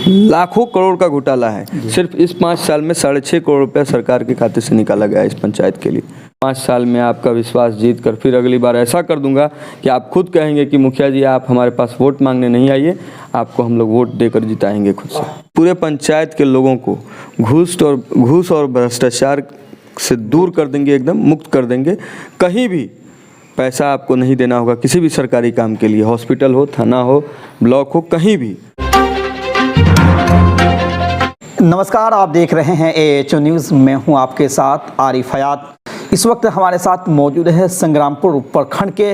लाखों करोड़ का घोटाला है। सिर्फ इस 5 साल में 6.5 करोड़ रुपया सरकार के खाते से निकाला गया है इस पंचायत के लिए। 5 साल में आपका विश्वास जीत कर फिर अगली बार ऐसा कर दूंगा कि आप खुद कहेंगे कि मुखिया जी आप हमारे पास वोट मांगने नहीं आइए, आपको हम लोग वोट देकर जिताएंगे खुद से। पूरे पंचायत के लोगों को घूस और भ्रष्टाचार से दूर कर देंगे, एकदम मुक्त कर देंगे। कहीं भी पैसा आपको नहीं देना होगा किसी भी सरकारी काम के लिए, हॉस्पिटल हो, थाना हो, ब्लॉक हो, कहीं भी। नमस्कार, आप देख रहे हैं AHO न्यूज़। मैं हूं आपके साथ आरिफ हयात। इस वक्त हमारे साथ मौजूद है संग्रामपुर प्रखंड के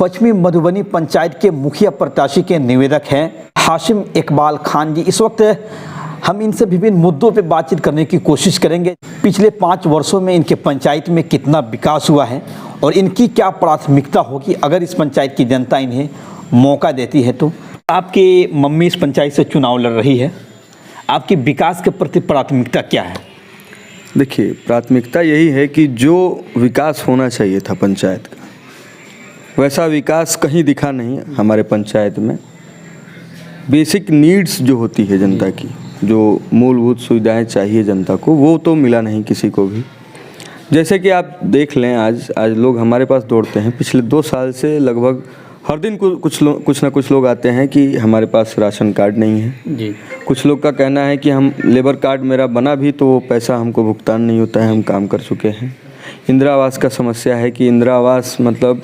पश्चिमी मधुबनी पंचायत के मुखिया प्रत्याशी के निवेदक हैं हाशिम इकबाल खान जी। इस वक्त हम इनसे विभिन्न मुद्दों पर बातचीत करने की कोशिश करेंगे। पिछले 5 वर्षों में इनके पंचायत में कितना विकास हुआ है और इनकी क्या प्राथमिकता होगी अगर इस पंचायत की जनता इन्हें मौका देती है तो। आपकी मम्मी इस पंचायत से चुनाव लड़ रही है, आपकी विकास के प्रति प्राथमिकता क्या है? देखिए, प्राथमिकता यही है कि जो विकास होना चाहिए था पंचायत का, वैसा विकास कहीं दिखा नहीं हमारे पंचायत में। बेसिक नीड्स जो होती है जनता की, जो मूलभूत सुविधाएं चाहिए जनता को, वो तो मिला नहीं किसी को भी। जैसे कि आप देख लें, आज लोग हमारे पास दौड़ते हैं। पिछले 2 साल से लगभग हर दिन कुछ ना कुछ लोग आते हैं कि हमारे पास राशन कार्ड नहीं है जी। कुछ लोग का कहना है कि हम लेबर कार्ड मेरा बना भी तो वो पैसा हमको भुगतान नहीं होता है, हम काम कर चुके हैं। इंदिरा आवास का समस्या है कि इंदिरा आवास मतलब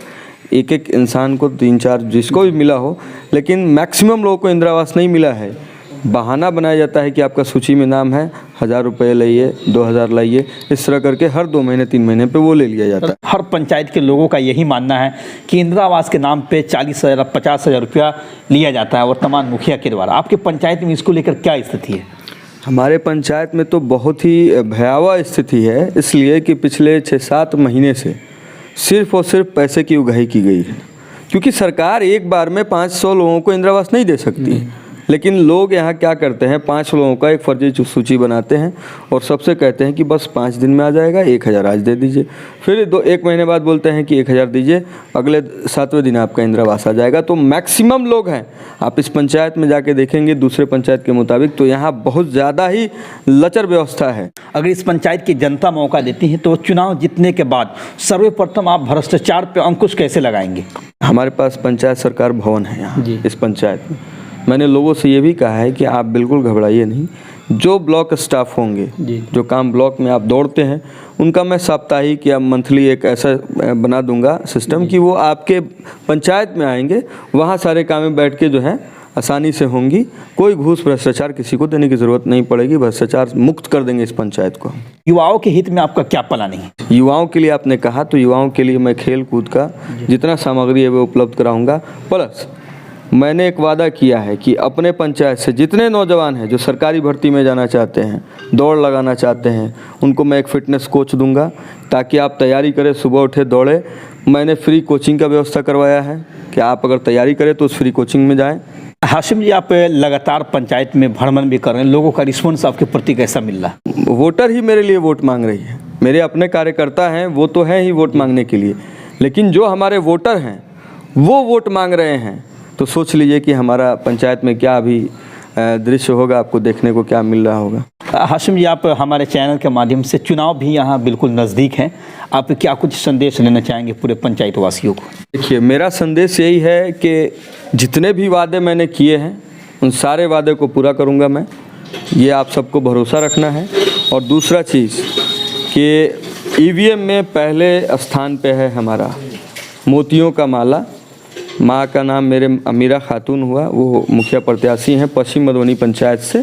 एक इंसान को 3-4 जिसको भी मिला हो, लेकिन मैक्सिमम लोगों को इंदिरा आवास नहीं मिला है। बहाना बनाया जाता है कि आपका सूची में नाम है, 1000 रुपये लाइए, 2000 लाइए, इस तरह करके हर 2 महीने 3 महीने पे वो ले लिया जाता है। हर पंचायत के लोगों का यही मानना है कि इंदिरा आवास के नाम पे 40,000 50,000 रुपया लिया जाता है वर्तमान मुखिया के द्वारा। आपके पंचायत में इसको लेकर क्या स्थिति है? हमारे पंचायत में तो बहुत ही भयावह स्थिति है, इसलिए कि पिछले 6-7 महीने से सिर्फ और सिर्फ पैसे की उगाही की गई है। क्योंकि सरकार एक बार में 500 लोगों को इंदिरा आवास नहीं दे सकती, लेकिन लोग यहाँ क्या करते हैं, 5 लोगों का एक फर्जी सूची बनाते हैं और सबसे कहते हैं कि बस 5 दिन में आ जाएगा, 1000 आज दे दीजिए। फिर 1 महीने बाद बोलते हैं कि 1000 दीजिए, अगले 7वें दिन आपका इंदिरा आवास आ जाएगा। तो मैक्सिमम लोग हैं, आप इस पंचायत में जाके देखेंगे दूसरे पंचायत के मुताबिक, तो यहाँ बहुत ज़्यादा ही लचर व्यवस्था है। अगर इस पंचायत की जनता मौका देती है तो चुनाव जीतने के बाद सर्वप्रथम आप भ्रष्टाचार पर अंकुश कैसे लगाएंगे? हमारे पास पंचायत सरकार भवन है यहाँ इस पंचायत में। मैंने लोगों से ये भी कहा है कि आप बिल्कुल घबराइए नहीं। जो ब्लॉक स्टाफ होंगे, जो काम ब्लॉक में आप दौड़ते हैं, उनका मैं साप्ताहिक या मंथली एक ऐसा बना दूंगा सिस्टम कि वो आपके पंचायत में आएंगे, वहाँ सारे कामें बैठ के जो है आसानी से होंगी। कोई घूस भ्रष्टाचार किसी को देने की ज़रूरत नहीं पड़ेगी, भ्रष्टाचार मुक्त कर देंगे इस पंचायत को। युवाओं के हित में आपका क्या प्लान है? युवाओं के लिए आपने कहा, तो युवाओं के लिए मैं खेल कूद का जितना सामग्री है वो उपलब्ध कराऊँगा। प्लस मैंने एक वादा किया है कि अपने पंचायत से जितने नौजवान हैं जो सरकारी भर्ती में जाना चाहते हैं, दौड़ लगाना चाहते हैं, उनको मैं एक फ़िटनेस कोच दूंगा ताकि आप तैयारी करें, सुबह उठे दौड़े। मैंने फ्री कोचिंग का व्यवस्था करवाया है कि आप अगर तैयारी करें तो उस फ्री कोचिंग में जाएं। हाशिम जी, आप लगातार पंचायत में भ्रमण भी कर रहे हैं, लोगों का रिस्पॉन्स आपके प्रति कैसा मिल रहा है? वोटर ही मेरे लिए वोट मांग रही है। मेरे अपने कार्यकर्ता हैं, वो तो हैं ही वोट मांगने के लिए, लेकिन जो हमारे वोटर हैं वो वोट मांग रहे हैं। तो सोच लीजिए कि हमारा पंचायत में क्या अभी दृश्य होगा, आपको देखने को क्या मिल रहा होगा। हाशिम जी, आप हमारे चैनल के माध्यम से, चुनाव भी यहाँ बिल्कुल नज़दीक हैं, आप क्या कुछ संदेश लेना चाहेंगे पूरे पंचायत वासियों को? देखिए, मेरा संदेश यही है कि जितने भी वादे मैंने किए हैं उन सारे वादे को पूरा करूँगा मैं, ये आप सबको भरोसा रखना है। और दूसरा चीज़ कि EVM में पहले स्थान पे है हमारा मोतियों का माला। माँ का नाम मेरे अमीरा खातून हुआ, वो मुखिया प्रत्याशी हैं पश्चिम मधुबनी पंचायत से।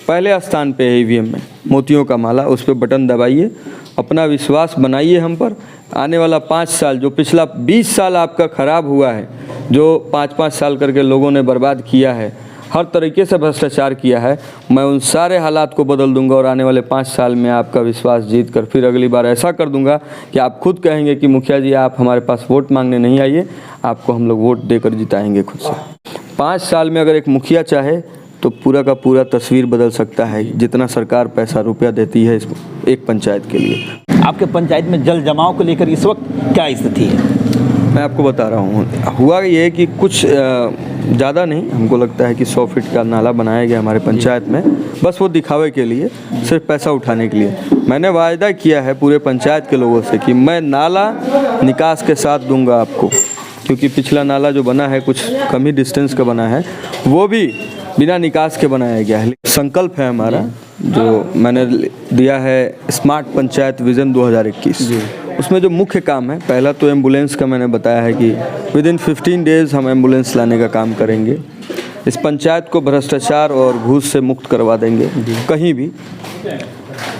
पहले स्थान पे है EVM में मोतियों का माला, उस पर बटन दबाइए, अपना विश्वास बनाइए हम पर। आने वाला 5 साल, जो पिछला 20 साल आपका ख़राब हुआ है, जो 5-5 साल करके लोगों ने बर्बाद किया है, हर तरीके से भ्रष्टाचार किया है, मैं उन सारे हालात को बदल दूंगा और आने वाले 5 साल में आपका विश्वास जीत कर फिर अगली बार ऐसा कर दूंगा कि आप खुद कहेंगे कि मुखिया जी आप हमारे पास वोट मांगने नहीं आइए, आपको हम लोग वोट देकर जिताएंगे खुद से। 5 साल में अगर एक मुखिया चाहे तो पूरा का पूरा तस्वीर बदल सकता है, जितना सरकार पैसा रुपया देती है इस एक पंचायत के लिए। आपके पंचायत में जल जमाव को लेकर इस वक्त क्या स्थिति है? मैं आपको बता रहा हूँ, हुआ ये कि कुछ ज़्यादा नहीं, हमको लगता है कि 100 फीट का नाला बनाया गया हमारे पंचायत में, बस वो दिखावे के लिए, सिर्फ पैसा उठाने के लिए। मैंने वायदा किया है पूरे पंचायत के लोगों से कि मैं नाला निकास के साथ दूंगा आपको, क्योंकि पिछला नाला जो बना है कुछ कम ही डिस्टेंस का बना है, वो भी बिना निकास के बनाया गया है। संकल्प है हमारा जो मैंने दिया है स्मार्ट पंचायत विज़न 2021, उसमें जो मुख्य काम है, पहला तो एम्बुलेंस का मैंने बताया है कि विदिन 15 डेज़ हम एम्बुलेंस लाने का काम करेंगे। इस पंचायत को भ्रष्टाचार और घूस से मुक्त करवा देंगे कहीं भी।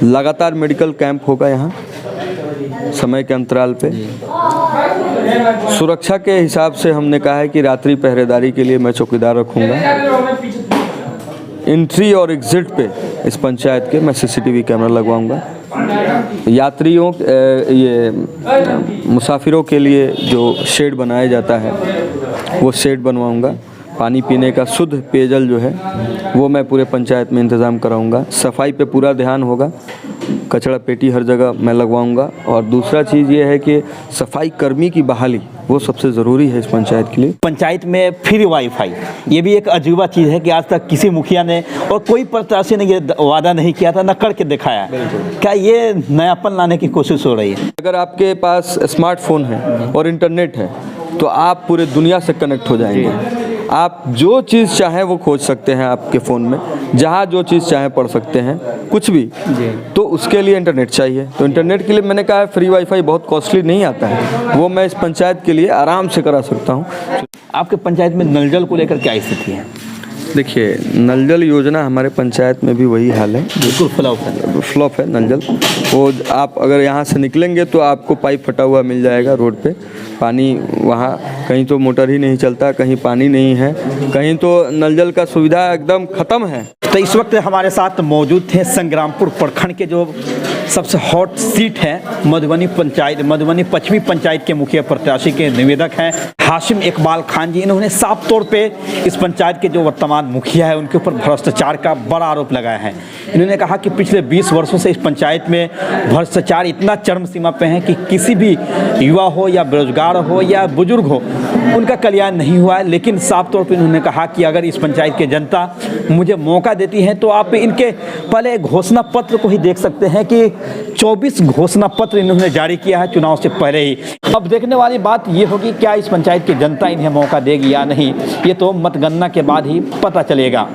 लगातार मेडिकल कैंप होगा यहाँ समय के अंतराल पे। सुरक्षा के हिसाब से हमने कहा है कि रात्रि पहरेदारी के लिए मैं चौकीदार रखूँगा। एंट्री और एग्ज़िट पे इस पंचायत के मैं CCTV कैमरा लगवाऊंगा। यात्रियों ये मुसाफिरों के लिए जो शेड बनाया जाता है वो शेड बनवाऊंगा। पानी पीने का शुद्ध पेयजल जो है वो मैं पूरे पंचायत में इंतज़ाम कराऊंगा। सफाई पे पूरा ध्यान होगा, कचरा पेटी हर जगह मैं लगवाऊंगा। और दूसरा चीज़ ये है कि सफाई कर्मी की बहाली वो सबसे ज़रूरी है इस पंचायत के लिए। पंचायत में फ्री वाईफाई, ये भी एक अजूबा चीज़ है कि आज तक किसी मुखिया ने और कोई प्रत्याशी ने ये वादा नहीं किया था, न करके दिखाया। क्या ये नयापन लाने की कोशिश हो रही है? अगर आपके पास स्मार्टफोन है और इंटरनेट है तो आप पूरे दुनिया से कनेक्ट हो जाएंगे। आप जो चीज़ चाहें वो खोज सकते हैं आपके फ़ोन में, जहाँ जो चीज़ चाहें पढ़ सकते हैं, कुछ भी। तो उसके लिए इंटरनेट चाहिए। तो इंटरनेट के लिए मैंने कहा है फ्री वाईफाई बहुत कॉस्टली नहीं आता है, वो मैं इस पंचायत के लिए आराम से करा सकता हूँ। आपके पंचायत में नल जल को लेकर क्या स्थिति है? देखिए, नल जल योजना हमारे पंचायत में भी वही हाल है, बिल्कुल फ्लॉप है नल जल। वो आप अगर यहाँ से निकलेंगे तो आपको पाइप फटा हुआ मिल जाएगा रोड पे। पानी वहाँ कहीं तो मोटर ही नहीं चलता, कहीं पानी नहीं है, कहीं तो नल जल का सुविधा एकदम ख़त्म है। तो इस वक्त हमारे साथ मौजूद थे संग्रामपुर प्रखंड के जो सबसे हॉट सीट है मधुबनी पंचायत, मधुबनी पश्चिमी पंचायत के मुखिया प्रत्याशी के निवेदक हैं हाशिम इकबाल खान जी। इन्होंने साफ तौर पे इस पंचायत के जो वर्तमान मुखिया है उनके ऊपर भ्रष्टाचार का बड़ा आरोप लगाया है। इन्होंने कहा कि पिछले 20 वर्षों से इस पंचायत में भ्रष्टाचार इतना चरम सीमा पे है कि किसी भी युवा हो या बेरोजगार हो या बुजुर्ग हो, उनका कल्याण नहीं हुआ है। लेकिन साफ तौर पर इन्होंने कहा कि अगर इस पंचायत की जनता मुझे मौका देती है तो आप इनके पहले घोषणा पत्र को ही देख सकते हैं कि 24 घोषणा पत्र इन्होंने जारी किया है चुनाव से पहले ही। अब देखने वाली बात ये होगी क्या इस पंचायत की जनता इन्हें मौका देगी या नहीं, ये तो मतगणना के बाद ही पता चलेगा।